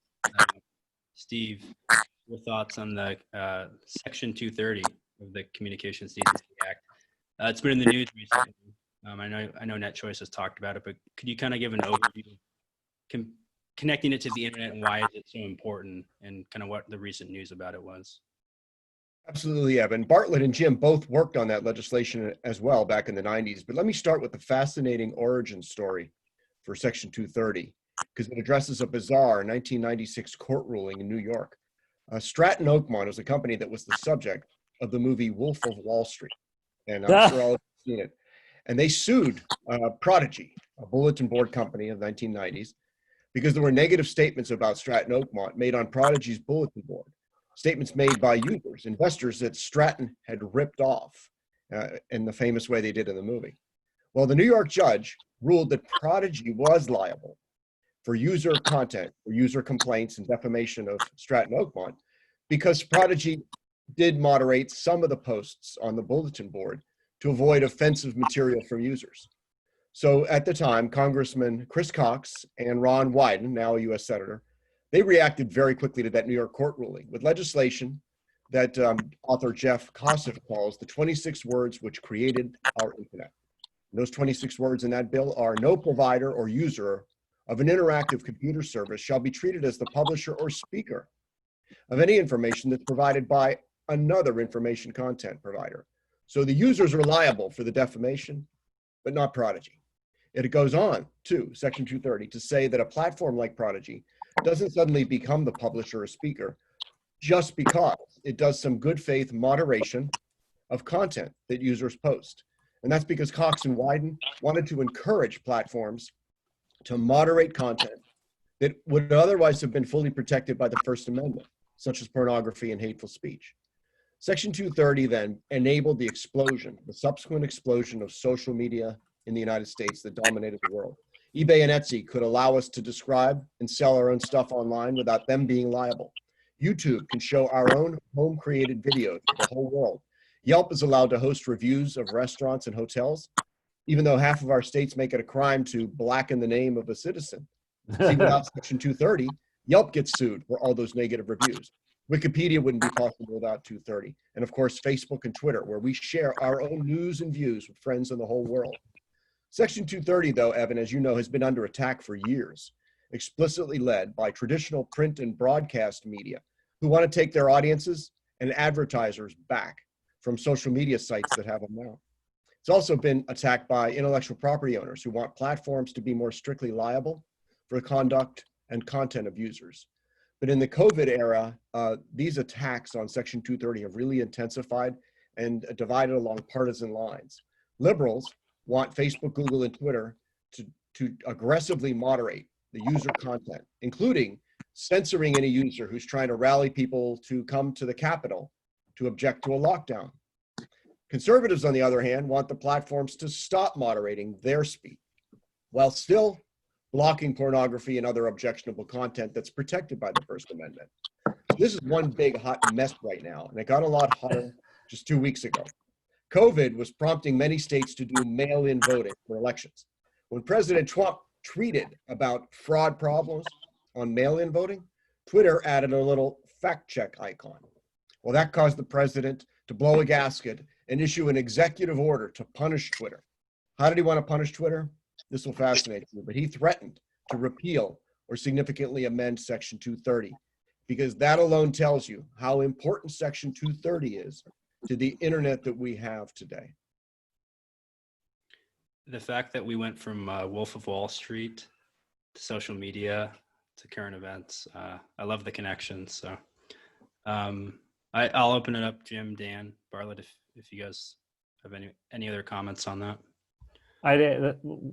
Steve, your thoughts on the Section 230 of the Communications Decency Act. It's been in the news recently. I know NetChoice has talked about it, but could you kind of give an overview, connecting it to the internet, and why is it so important, and kind of what the recent news about it was? Absolutely, Evan. Bartlett and Jim both worked on that legislation as well back in the 90s. But let me start with the fascinating origin story for Section 230, because it addresses a bizarre 1996 court ruling in New York. Stratton Oakmont was a company that was the subject of the movie Wolf of Wall Street. And I'm sure all of you have seen it. And they sued Prodigy, a bulletin board company of the 1990s, because there were negative statements about Stratton Oakmont made on Prodigy's bulletin board. Statements made by users, investors that Stratton had ripped off in the famous way they did in the movie. Well, the New York judge ruled that Prodigy was liable for user content, or user complaints and defamation of Stratton Oakmont, because Prodigy did moderate some of the posts on the bulletin board to avoid offensive material from users. So at the time, Congressman Chris Cox and Ron Wyden, now a US Senator, they reacted very quickly to that New York court ruling with legislation that author Jeff Kosseff calls the 26 words which created our internet. And those 26 words in that bill are: no provider or user of an interactive computer service shall be treated as the publisher or speaker of any information that's provided by another information content provider. So the users are liable for the defamation, but not Prodigy. It goes on to Section 230 to say that a platform like Prodigy doesn't suddenly become the publisher or speaker just because it does some good faith moderation of content that users post. And that's because Cox and Wyden wanted to encourage platforms to moderate content that would otherwise have been fully protected by the First Amendment, such as pornography and hateful speech. Section 230 then enabled the subsequent explosion of social media in the United States that dominated the world. eBay and Etsy could allow us to describe and sell our own stuff online without them being liable. YouTube can show our own home-created videos to the whole world. Yelp is allowed to host reviews of restaurants and hotels, even though half of our states make it a crime to blacken the name of a citizen. See, without Section 230, Yelp gets sued for all those negative reviews. Wikipedia wouldn't be possible without 230. And of course, Facebook and Twitter, where we share our own news and views with friends in the whole world. Section 230, though, Evan, as you know, has been under attack for years, explicitly led by traditional print and broadcast media who want to take their audiences and advertisers back from social media sites that have them now. It's also been attacked by intellectual property owners who want platforms to be more strictly liable for the conduct and content of users. But in the COVID era, these attacks on Section 230 have really intensified and divided along partisan lines. Liberals want Facebook, Google, and Twitter to aggressively moderate the user content, including censoring any user who's trying to rally people to come to the Capitol to object to a lockdown. Conservatives, on the other hand, want the platforms to stop moderating their speech, while still blocking pornography and other objectionable content that's protected by the First Amendment. So this is one big hot mess right now, and it got a lot hotter just 2 weeks ago. COVID was prompting many states to do mail-in voting for elections. When President Trump tweeted about fraud problems on mail-in voting, Twitter added a little fact check icon. Well, that caused the president to blow a gasket and issue an executive order to punish Twitter. How did he want to punish Twitter? This will fascinate you, but he threatened to repeal or significantly amend Section 230, because that alone tells you how important Section 230 is to the internet that we have today. The fact that we went from Wolf of Wall Street to social media to current events, I love the connections. So I'll open it up, Jim, Dan, Bartlett, if you guys have any other comments on that.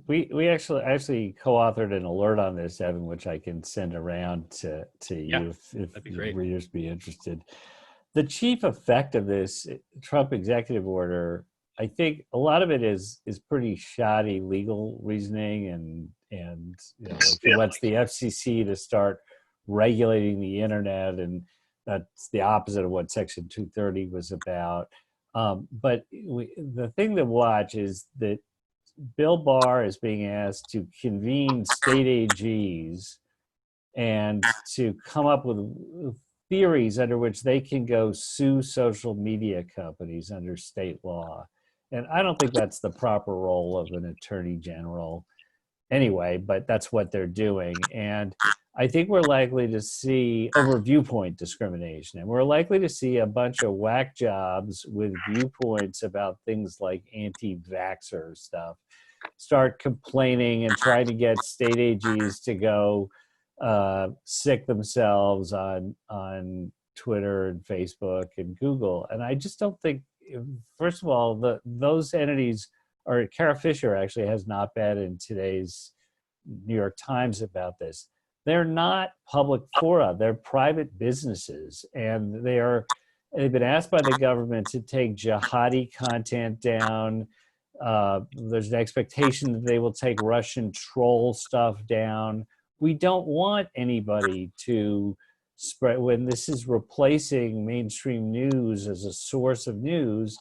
We actually co-authored an alert on this, Evan, which I can send around to you if your readers be interested. The chief effect of this Trump executive order, I think a lot of it is pretty shoddy legal reasoning, and you know, like he wants the FCC to start regulating the internet, and that's the opposite of what Section 230 was about. But the thing to watch is that Bill Barr is being asked to convene state AGs and to come up with theories under which they can go sue social media companies under state law. And I don't think that's the proper role of an attorney general anyway, but that's what they're doing. And I think we're likely to see over viewpoint discrimination, and we're likely to see a bunch of whack jobs with viewpoints about things like anti-vaxxer stuff start complaining and trying to get state AGs to go sick themselves on Twitter and Facebook and Google. And I just don't think, first of all, those entities, or Kara Fisher actually has an op-ed in today's New York Times about this. They're not public fora, they're private businesses, and they've been asked by the government to take jihadi content down. There's an expectation that they will take Russian troll stuff down. We don't want anybody to spread, when this is replacing mainstream news as a source of news,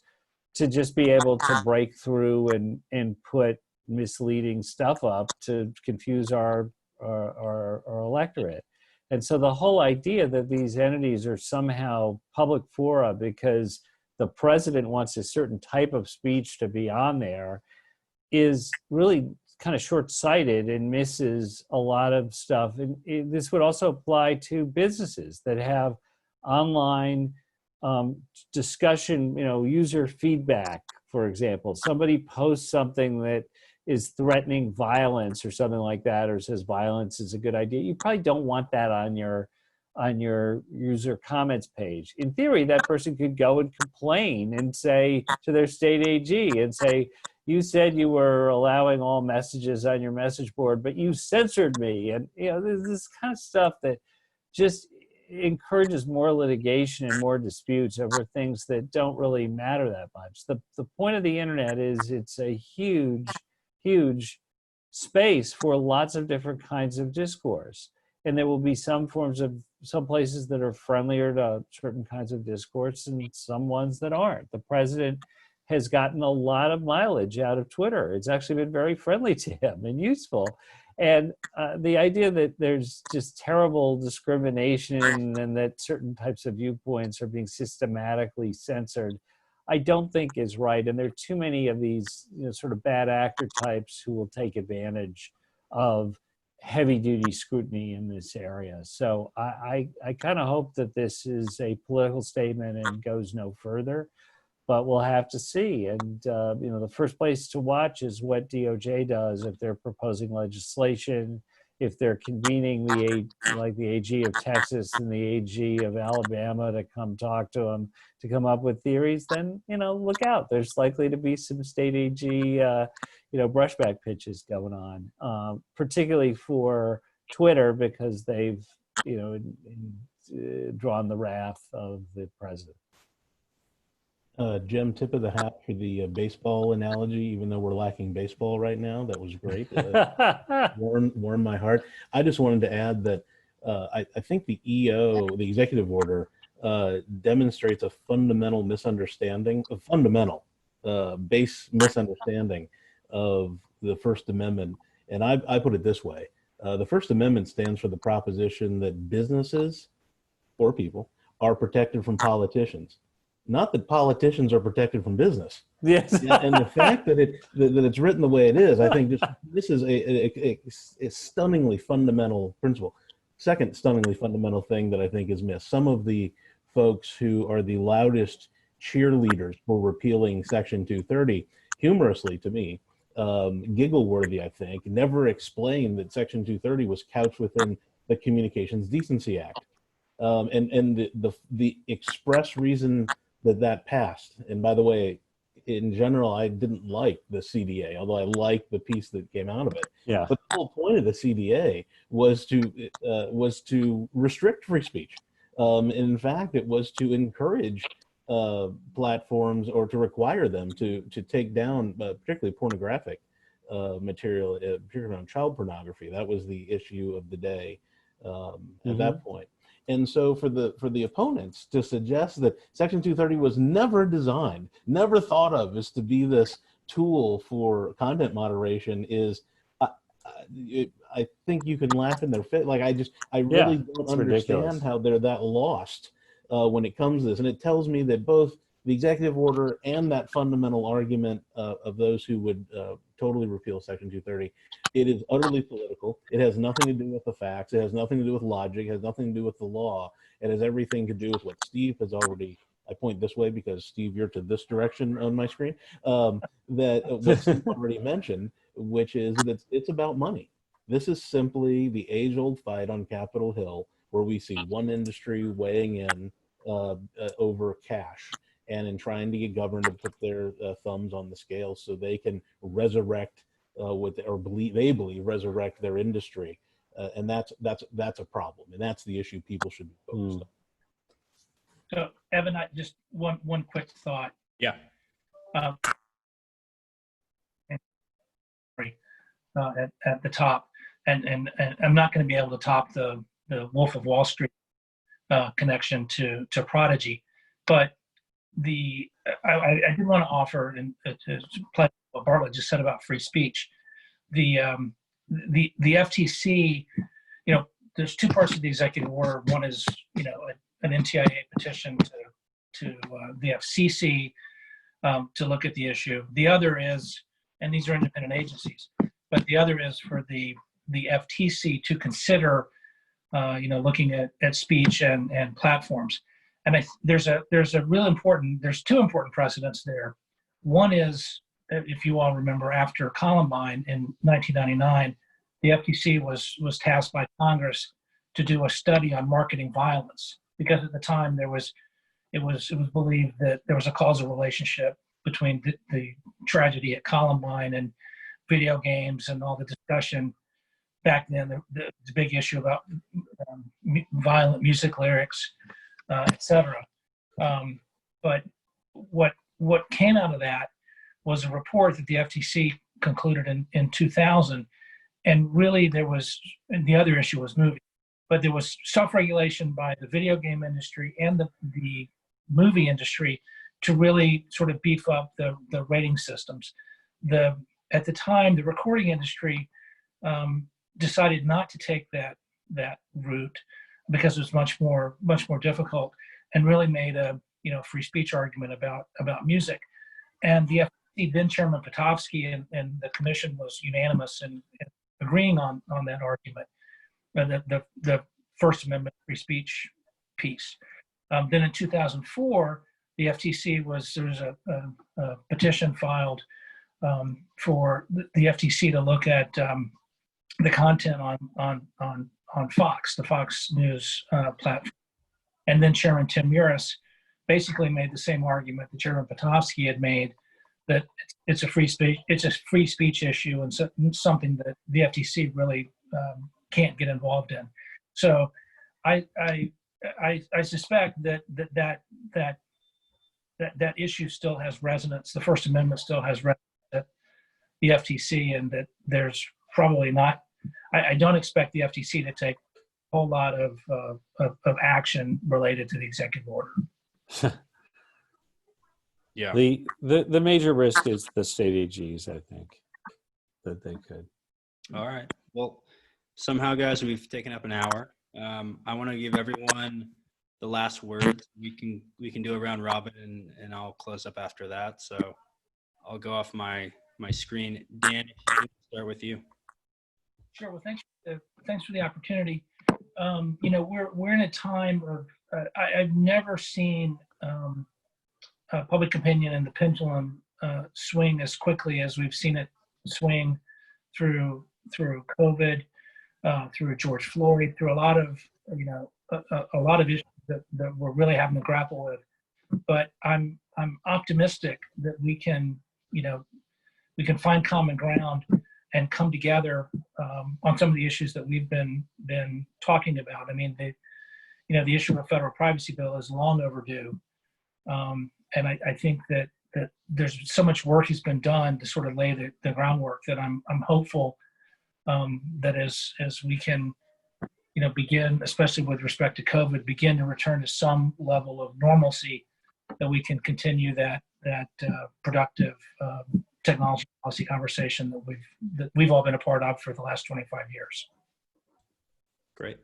to just be able to break through and put misleading stuff up to confuse our electorate. And so the whole idea that these entities are somehow public fora because the president wants a certain type of speech to be on there is really kind of short-sighted and misses a lot of stuff. And this would also apply to businesses that have online discussion, user feedback, for example. Somebody posts something that is threatening violence or something like that, or says violence is a good idea. You probably don't want that on your user comments page. In theory, that person could go and complain and say to their state AG and say, you said you were allowing all messages on your message board, but you censored me. And there's this kind of stuff that just encourages more litigation and more disputes over things that don't really matter that much. The point of the internet is it's a huge space for lots of different kinds of discourse. And there will be some places that are friendlier to certain kinds of discourse and some ones that aren't. The president has gotten a lot of mileage out of Twitter. It's actually been very friendly to him and useful. And the idea that there's just terrible discrimination and that certain types of viewpoints are being systematically censored, I don't think is right. And there are too many of these sort of bad actor types who will take advantage of heavy duty scrutiny in this area. So I kind of hope that this is a political statement and goes no further, but we'll have to see. And the first place to watch is what DOJ does if they're proposing legislation, if they're convening the AG of Texas and the AG of Alabama to come talk to them, to come up with theories, then, look out. There's likely to be some state AG, brushback pitches going on, particularly for Twitter, because they've, drawn the wrath of the president. Jim, tip of the hat for the baseball analogy, even though we're lacking baseball right now. That was great. Warmed my heart. I just wanted to add that I think the EO, the executive order, demonstrates a fundamental misunderstanding, a fundamental base misunderstanding of the First Amendment. And I put it this way. The First Amendment stands for the proposition that businesses or people are protected from politicians. Not that politicians are protected from business. Yes. And the fact that it's written the way it is, I think this is a stunningly fundamental principle. Second stunningly fundamental thing that I think is missed. Some of the folks who are the loudest cheerleaders for repealing Section 230, humorously to me, giggle-worthy, I think, never explained that Section 230 was couched within the Communications Decency Act. And the express reason that passed, and by the way, in general, I didn't like the CDA, although I liked the piece that came out of it. Yeah. But the whole point of the CDA was to restrict free speech. And in fact, it was to encourage platforms, or to require them to take down particularly pornographic material, particularly on child pornography. That was the issue of the day at that point. And so for the opponents to suggest that Section 230 was never designed, never thought of as to be this tool for content moderation is, I think you can laugh in their face. Like, I really don't understand ridiculous how they're that lost when it comes to this. And it tells me that both the executive order and that fundamental argument of those who would totally repeal Section 230, it is utterly political. It has nothing to do with the facts. It has nothing to do with logic. It has nothing to do with the law. It has everything to do with what Steve has already, I point this way because Steve, you're to this direction on my screen, that what Steve already mentioned, which is that it's about money. This is simply the age-old fight on Capitol Hill, where we see one industry weighing in over cash, and in trying to get government to put their thumbs on the scale so they can resurrect they believe resurrect their industry, and that's a problem, and that's the issue people should be focused on. So, Evan, just one quick thought. Yeah. At the top, and I'm not going to be able to top the Wolf of Wall Street connection to Prodigy, but I did want to offer, and to play what Bartlett just said about free speech. The FTC, there's two parts of the executive order. One is, an NTIA petition to the FCC to look at the issue. The other is, and these are independent agencies, but the other is for the FTC to consider, looking at speech and platforms. And there's two important precedents there. One is, if you all remember, after Columbine in 1999, the FTC was tasked by Congress to do a study on marketing violence, because at the time it was believed that there was a causal relationship between the tragedy at Columbine and video games and all the discussion back then, the big issue about violent music lyrics, etc. But what came out of that was a report that the FTC concluded in 2000, and really and the other issue was movies, but there was self-regulation by the video game industry and the movie industry to really sort of beef up the rating systems. At the time, the recording industry decided not to take that route because it was much more difficult, and really made a free speech argument about music. And the FTC, then Chairman Potofsky, and the commission was unanimous in agreeing on that argument, the First Amendment free speech piece. Then in 2004, the FTC there was a petition filed for the FTC to look at the content on Fox, the Fox News platform. And then Chairman Tim Muris basically made the same argument that Chairman Potofsky had made, that it's a free speech issue, and something that the FTC really can't get involved in. So I suspect that that issue still has resonance. The First Amendment still has resonance at the FTC, and that there's probably not. I don't expect the FTC to take a whole lot of action related to the executive order. Yeah. The major risk is the state AGs, I think, that they could. All right. Well, somehow, guys, we've taken up an hour. I want to give everyone the last word. We can do a round robin, and I'll close up after that. So I'll go off my screen. Dan, if you can start with you. Sure. Well, thanks for the opportunity. We're in a time of I've never seen public opinion and the pendulum swing as quickly as we've seen it swing through COVID, through George Floyd, through a lot of issues that we're really having to grapple with. But I'm optimistic that we can find common ground and come together on some of the issues that we've been talking about. I mean, the issue of a federal privacy bill is long overdue, and I think that there's so much work has been done to sort of lay the groundwork that I'm hopeful that as we can begin, especially with respect to COVID, begin to return to some level of normalcy, that we can continue that productive technology policy conversation that we've all been a part of for the last 25 years. Great.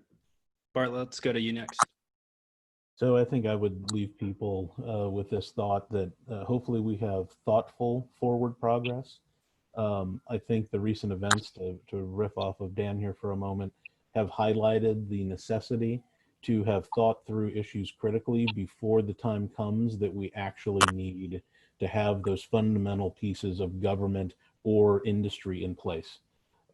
Bartlett, let's go to you next. So I think I would leave people with this thought that hopefully we have thoughtful forward progress. I think the recent events, to riff off of Dan here for a moment, have highlighted the necessity to have thought through issues critically before the time comes that we actually need to have those fundamental pieces of government or industry in place.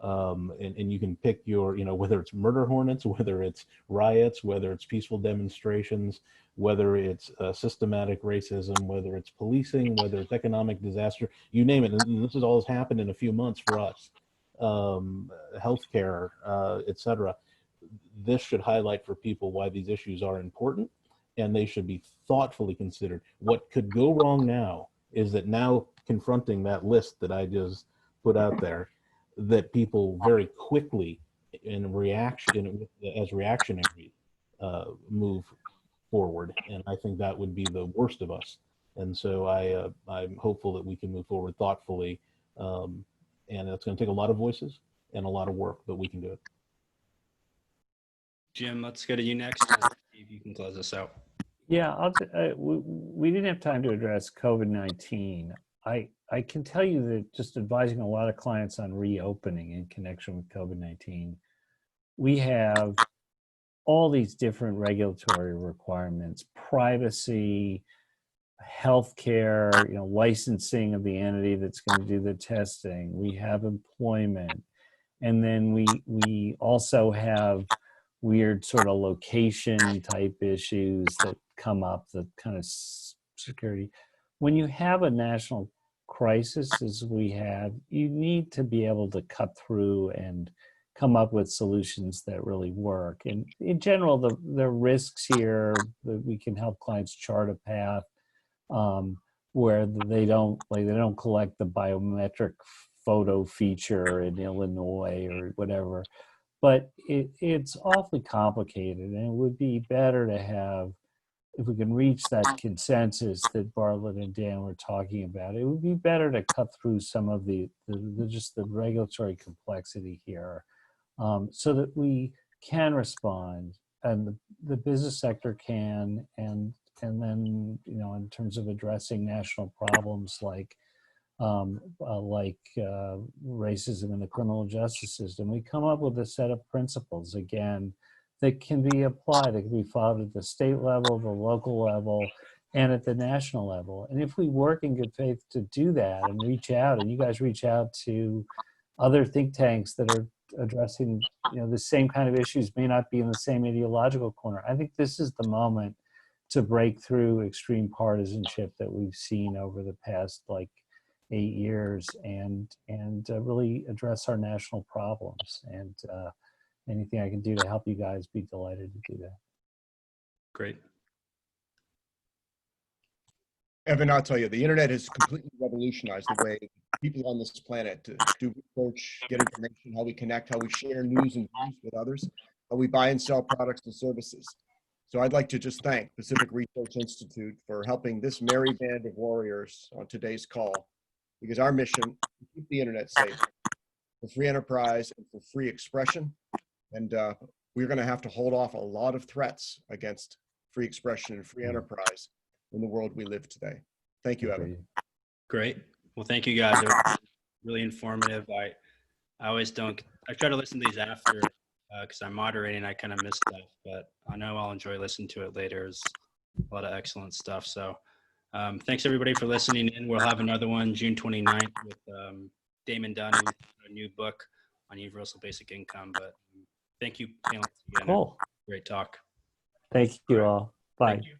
And you can pick your, whether it's murder hornets, whether it's riots, whether it's peaceful demonstrations, whether it's systematic racism, whether it's policing, whether it's economic disaster, you name it. And this is all has happened in a few months for us. Healthcare, et cetera. This should highlight for people why these issues are important, and they should be thoughtfully considered. What could go wrong now is that now confronting that list that I just put out there, that people very quickly as reactionary move forward. And I think that would be the worst of us. And so I'm hopeful that we can move forward thoughtfully. And it's going to take a lot of voices and a lot of work, but we can do it. Jim, let's go to you next. If you can close us out. Yeah, we didn't have time to address COVID-19. I can tell you that just advising a lot of clients on reopening in connection with COVID-19, we have all these different regulatory requirements: privacy, healthcare, licensing of the entity that's going to do the testing. We have employment, and then we also have weird sort of location type issues that come up, the kind of security. When you have a national crisis as we have, you need to be able to cut through and come up with solutions that really work. And in general, the risks here that we can help clients chart a path where they don't collect the biometric photo feature in Illinois or whatever. But it's awfully complicated, and it would be better to have, if we can reach that consensus that Bartlett and Dan were talking about, it would be better to cut through some of the just the regulatory complexity here, so that we can respond, and the business sector can, and then in terms of addressing national problems like racism in the criminal justice system, we come up with a set of principles, again, that can be applied, that can be followed at the state level, the local level, and at the national level. And if we work in good faith to do that and reach out, and you guys reach out to other think tanks that are addressing the same kind of issues, may not be in the same ideological corner, I think this is the moment to break through extreme partisanship that we've seen over the past 8 years and really address our national problems. And anything I can do to help you guys, be delighted to do that. Great. Evan, I'll tell you, the internet has completely revolutionized the way people on this planet do research, get information, how we connect, how we share news and views with others, how we buy and sell products and services. So I'd like to just thank Pacific Research Institute for helping this merry band of warriors on today's call, because our mission is to keep the internet safe for free enterprise and for free expression. And we're going to have to hold off a lot of threats against free expression and free enterprise in the world we live today. Thank you, Evan. Great. Well, thank you guys. They're really informative. I always don't, I try to listen to these after because I'm moderating. I kind of miss stuff, but I know I'll enjoy listening to it later. It's a lot of excellent stuff. So thanks everybody for listening in. We'll have another one June 29th with Damon Dunn, a new book on universal basic income. But thank you, panelists, again. Cool. Great talk. Thank you all. Bye. Thank you.